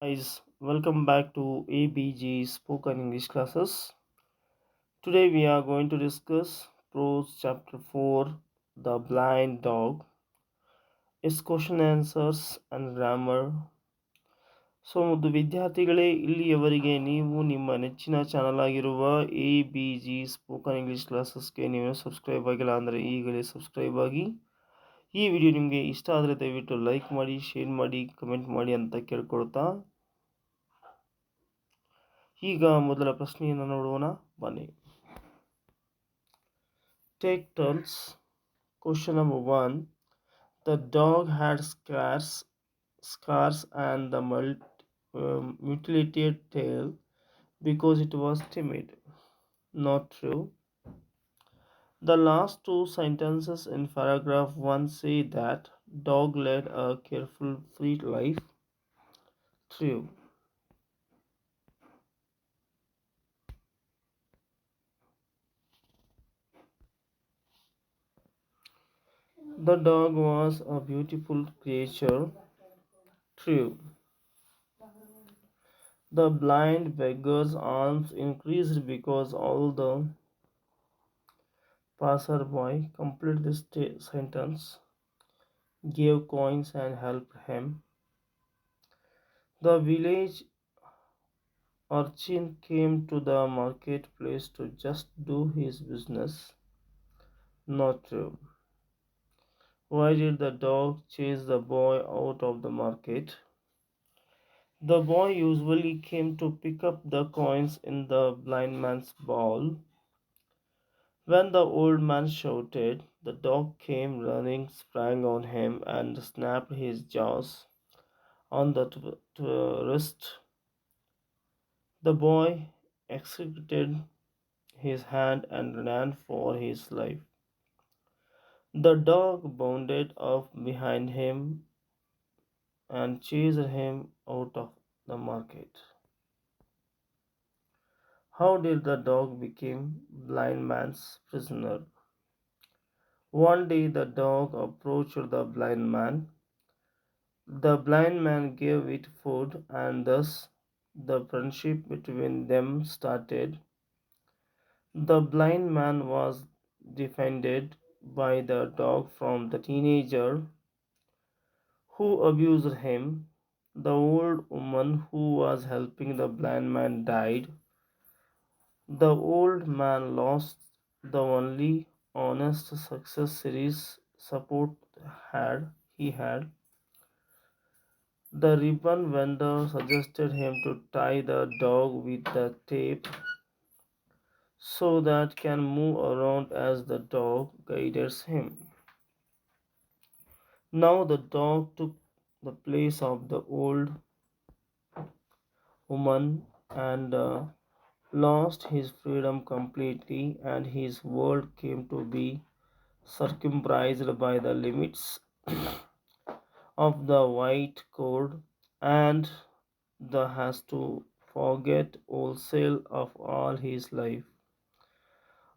Guys, welcome back to ABG Spoken English classes. Today we are going to discuss Prose Chapter 4 The Blind Dog, its question answers and grammar. ಮುದ್ದು ವಿದ್ಯಾರ್ಥಿಗಳೇ, ಇಲ್ಲಿಯವರೆಗೆ ನೀವು ನಿಮ್ಮ ನೆಚ್ಚಿನ channel ಆಗಿರುವ ABG spoken English ಕ್ಲಾಸಸ್ಗೆ ನೀವು subscribe ಆಗಿಲ್ಲ ಅಂದರೆ ಈಗಲೇ ಸಬ್ಸ್ಕ್ರೈಬ್ ಆಗಿ. ಈ ವಿಡಿಯೋ ನಿಮಗೆ ಇಷ್ಟ ಆದರೆ ದಯವಿಟ್ಟು ಲೈಕ್ ಮಾಡಿ, ಶೇರ್ ಮಾಡಿ, ಕಮೆಂಟ್ ಮಾಡಿ ಅಂತ ಕೇಳ್ಕೊಳ್ತಾ ಈಗ ಮೊದಲ ಪ್ರಶ್ನೆಯನ್ನು ನೋಡೋಣ ಬನ್ನಿ. Take turns. Question number 1. The dog had scars and the mutilated tail because it was timid. Not true. The last two sentences in paragraph 1 say that dog led a careful, free life. True. The dog was a beautiful creature. True. The blind beggar's arms increased because all the passerby complete this sentence gave coins and helped him. The village urchin came to the marketplace to just do his business. Not true. Why did the dog chase the boy out of the market? The boy usually came to pick up the coins in the blind man's bowl. When the old man shouted, the dog came running, sprang on him, and snapped his jaws on the wrist. The boy extricated his hand and ran for his life. The dog bounded up behind him and chased him out of the market. How did the dog become blind man's prisoner? One day the dog approached the blind man. The blind man gave it food, and thus the friendship between them started. The blind man was defended by the dog from the teenager who abused him. The old woman who was helping the blind man died. The old man lost the only honest success series support he had. The ribbon vendor suggested him to tie the dog with the tape so that can move around as the dog guides him. Now the dog took the place of the old woman and lost his freedom completely, and his world came to be circumscribed by the limits of the white cord, and the has to forget wholesale of all his life,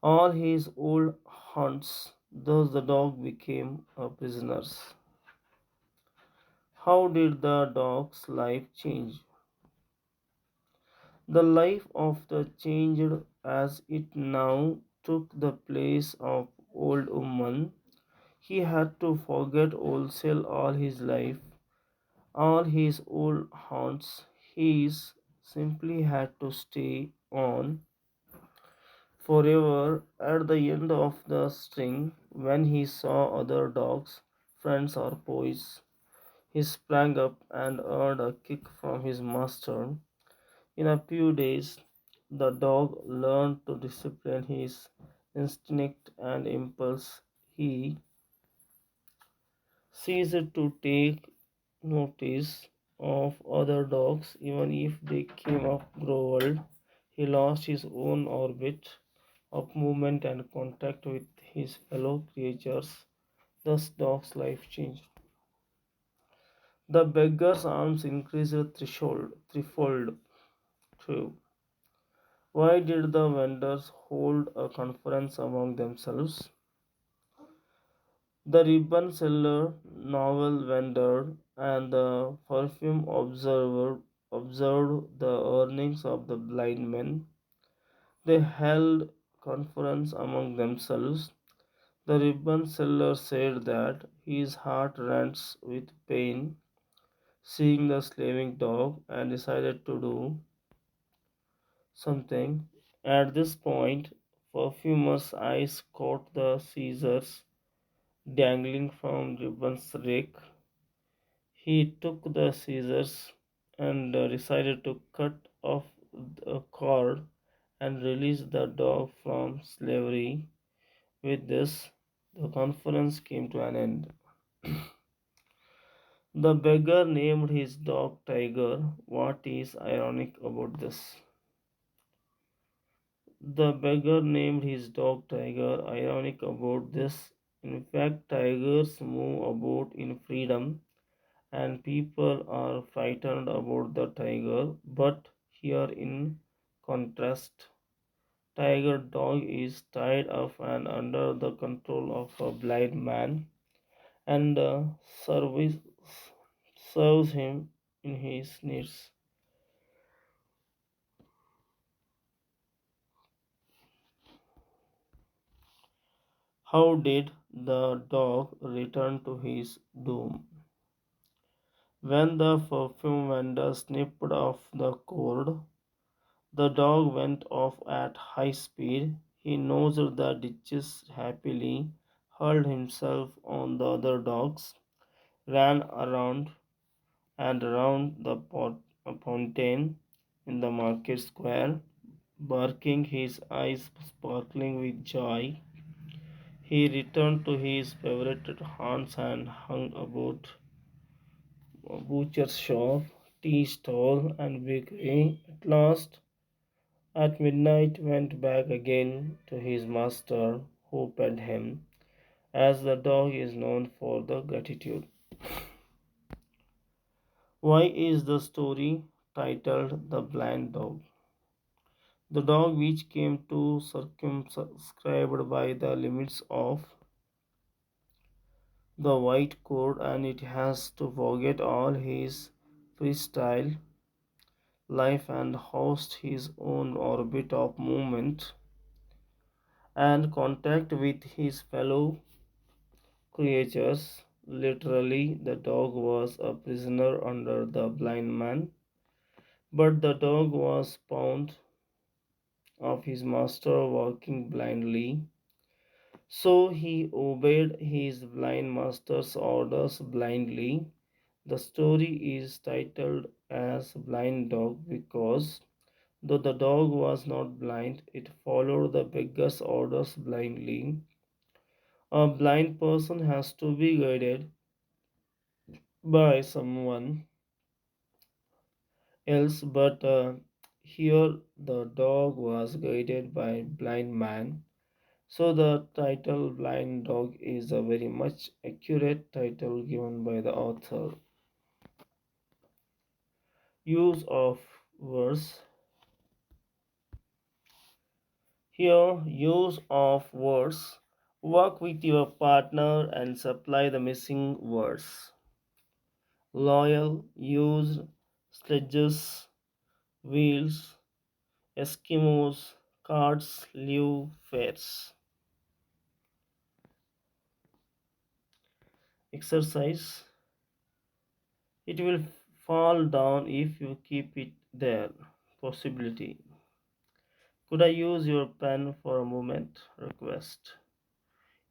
all his old haunts. Thus the dog became a prisoner. How did the dog's life change? The life of the changed as it now took the place of old woman. He had to forget wholesale all his life, all his old haunts. He simply had to stay on forever. At the end of the string, when he saw other dogs, friends or boys, he sprang up and earned a kick from his master. In a few days, the dog learned to discipline his instinct and impulse. He ceased to take notice of other dogs, even if they came up growled. He lost his own orbit of movement and contact with his fellow creatures. Thus, dog's life changed. The beggar's arms increased threefold. True. Why did the vendors hold a conference among themselves? The ribbon seller, novel vendor, and the perfume observer observed the earnings of the blind men. They held conference among themselves. The ribbon seller said that his heart rents with pain seeing the slaving dog and decided to do something. At this point, Perfumer's eyes caught the scissors dangling from Ribbon's rake. He took the scissors and decided to cut off the cord and release the dog from slavery. With this, the conference came to an end. The beggar named his dog Tiger. What is ironic about this? The beggar named his dog Tiger. Ironic about this. In fact, tigers move about in freedom and people are frightened about the tiger. But here, in contrast, tiger dog is tied up and under the control of a blind man and service serves him in his needs. How did the dog return to his doom? When the perfume vendor snipped off the cord, the dog went off at high speed. He nosed the ditches happily, hurled himself on the other dogs, ran around and around the fountain in the market square, barking, his eyes sparkling with joy. He returned to his favorite haunts and hung about a butcher's shop, tea stall, and bakery. At last, at midnight, went back again to his master, who fed him, as the dog is known for the gratitude. Why is the story titled The Blind Dog? The dog which came to circumscribed by the limits of the white cord and it has to forget all his freestyle life and host his own orbit of movement and contact with his fellow creatures. Literally, the dog was a prisoner under the blind man, but the dog was fond of his master walking blindly. So he obeyed his blind master's orders blindly. The story is titled as Blind Dog because though the dog was not blind, it followed the beggar's orders blindly. A blind person has to be guided by someone else, but here the dog was guided by a blind man. So the title Blind Dog is a very much accurate title given by the author. Use of words. Here, use of words. Work with your partner and supply the missing words. Loyal, used, sledges, wheels, Eskimos, cards, live, fares. Exercise. It will fall down if you keep it there. Possibility. Could I use your pen for a moment? Request.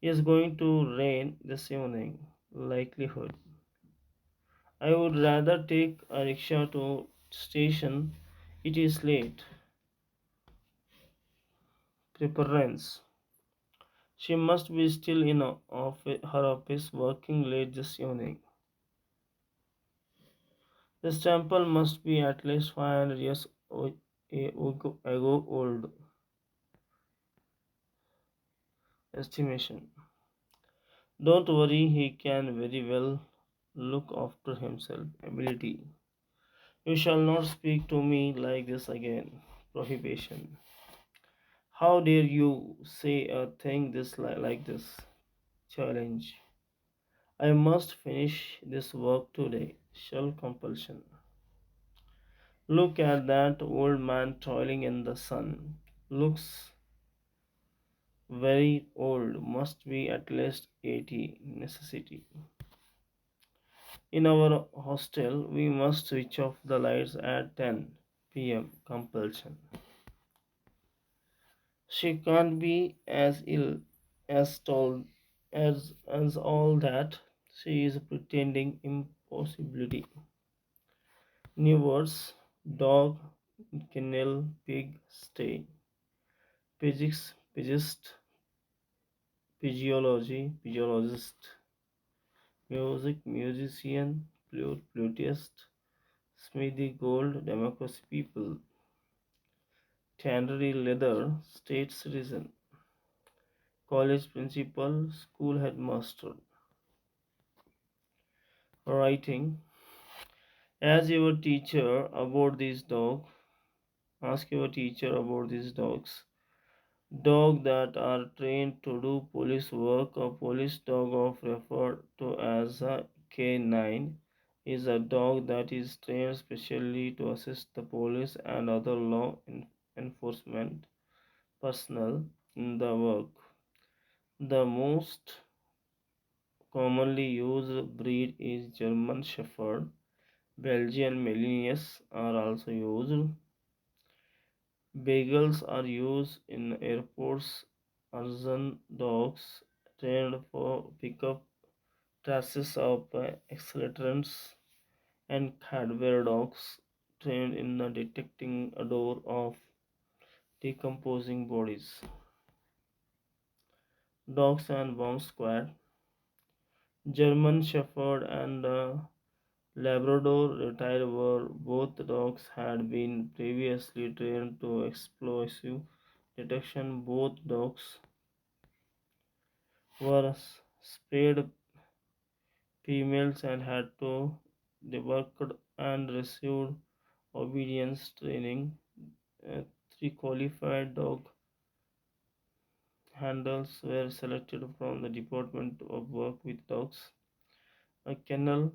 It's going to rain this evening. Likelihood. I would rather take a rickshaw to station. It is late. Preference. She must be still in her office working late this evening. This temple must be at least 500 years ago old. Estimation. Don't worry, he can very well look after himself. Ability. You shall not speak to me like this again. Prohibition. How dare you say a thing like this? Challenge. I must finish this work today. Shall compulsion. Look at that old man toiling in the sun. Looks very old, must be at least 80. Necessity. In our hostel, we must switch off the lights at 10 p.m. Compulsion. She can't be as ill as told as all that. She is pretending impossibility. New words: dog, kennel, pig, stay. Physics, physicist, physiologist. Music, musician, flutist. Smithy gold, democracy people. Tannery leather, state citizen. College principal, school headmaster. Writing. As your teacher about these dogs. Ask your teacher about these dogs. Dogs that are trained to do police work. A police dog, often referred to as a K9, is a dog that is trained specially to assist the police and other law enforcement personnel in the work. The most commonly used breed is German Shepherd. Belgian Malinois are also used. Beagles are used in airports. Artisan dogs trained for pickup traces of accelerants, and Cadbury dogs trained in the detecting odor of decomposing bodies. Dogs and Bomb Squad. German Shepherd and Labrador Retriever, both dogs had been previously trained to explosive detection. Both dogs were spayed females and had to debarked and received obedience training. Three qualified dog handlers were selected from the Department of Work with Dogs. A kennel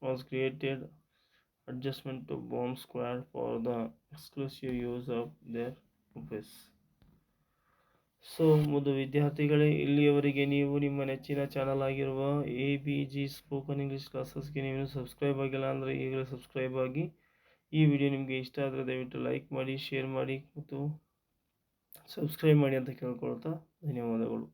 was created adjustment to bomb squad for the exclusive use of their puppies. So ಮುದ್ದು ವಿದ್ಯಾರ್ಥಿಗಳೇ, ಇಲ್ಲಿಯವರೆಗೆ ನೀವು ನಿಮ್ಮ ನೆಚ್ಚಿನ channel ಆಗಿರುವ ABG spoken English ಕ್ಲಾಸಸ್ಗೆ ನೀವು subscribe ಆಗಿಲ್ಲ ಅಂದರೆ ಈಗಲೇ ಸಬ್ಸ್ಕ್ರೈಬ್ ಆಗಿ. ಈ ವಿಡಿಯೋ ನಿಮಗೆ ಇಷ್ಟ ಆದರೆ ದಯವಿಟ್ಟು ಲೈಕ್ ಮಾಡಿ, ಶೇರ್ ಮಾಡಿ ಮತ್ತು ಸಬ್ಸ್ಕ್ರೈಬ್ ಮಾಡಿ ಅಂತ ಕೇಳ್ಕೊಳ್ತಾ ಧನ್ಯವಾದಗಳು.